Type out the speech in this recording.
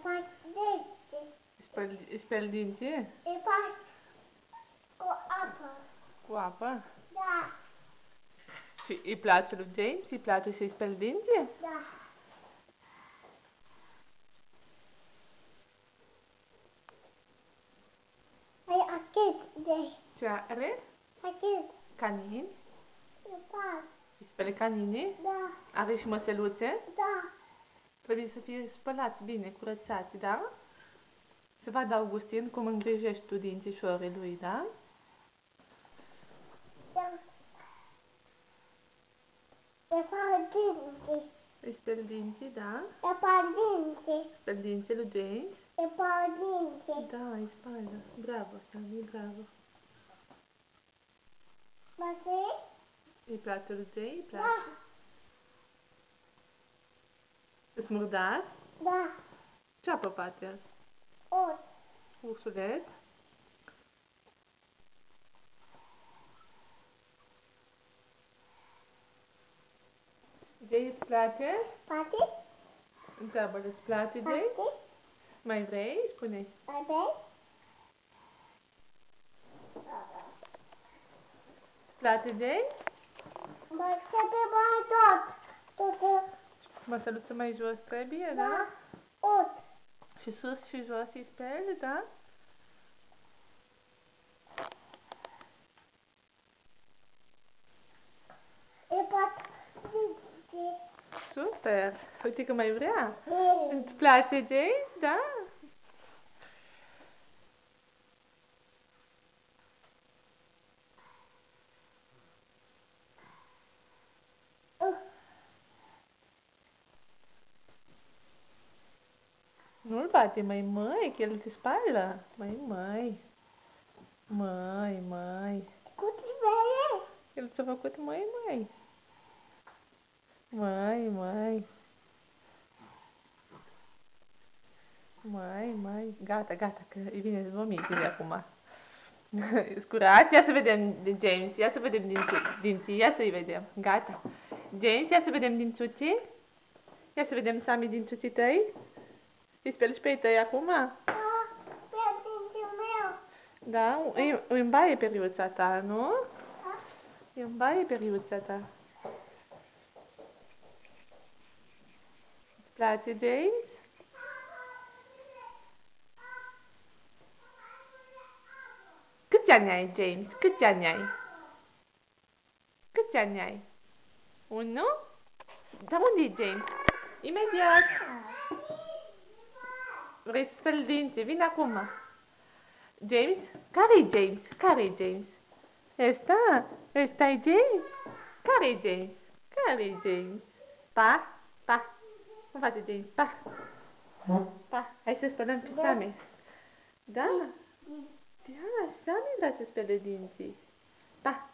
fac dinții. Îi speli dinții? Îi fac cu apă. Cu apă? Da. Și îi place lui James? Îi place să-i speli dinții? Da. Ai achit. Ce are? Achit. Canini? Îi fac. Îi speli caninii? Da. Are și măseluțe? Da. Trebuie să fie spălați bine, curățați, da? Să vadă Augustin cum îngrijești tu dințișorii lui, da? Îi fac dinții. Îi speli dinții, da? Îi fac dinții. Speli dinții lui James? Îi fac dinții. Da, îi spală. Bravo, Sami, bravo. Măsii? Îi place lui James? Îi place? Da. Îs murdar? Da. Ce-a păpat el? Urs. Ursuleț? Jay, îți place? Pati? Întreabă-l, îți place, Jay? Pati? Mai vrei? Spune-i. Mai vrei? Îți place, Jay? Mai trebuie mai tot. Tot. Măsăluță mai jos trebuie, Da. da? Urs. Și sus și jos îi speli, da? Îi fac dinții. Super! Uite că mai vrea. Îți place, Jay? Da? Nu-l bate, măi, că el te spală. Măi. Cu tine? El ți-a făcut măi. Măi. Gata, că îi vine vomitele acum. Scurați, ia să vedem din James, ia să vedem dinții, ia să-i vedem. Gata. James, ia să vedem dințuții. Ia să vedem, Sami, dințuții tăi. Îi speli și pe ei tăi acum? Da. Pe dinții meu. Da? Îi îmbaie periuța ta, nu? Da. Îi îmbaie periuța ta. Îți place, James? Câți ani ai, James? Câți ani ai? Câți ani ai? 1? Dar unde e James? Imediat! Vrei să speli dinții? Vine acum! James? Care-i James? Care-i James? Ăsta? Ăsta-i James? Care-i James? Care-i James? Pa? Cum face James? Pa! Hai să spălăm pe Sami. Da? Da, Sami vrea să spele dinții. Pa!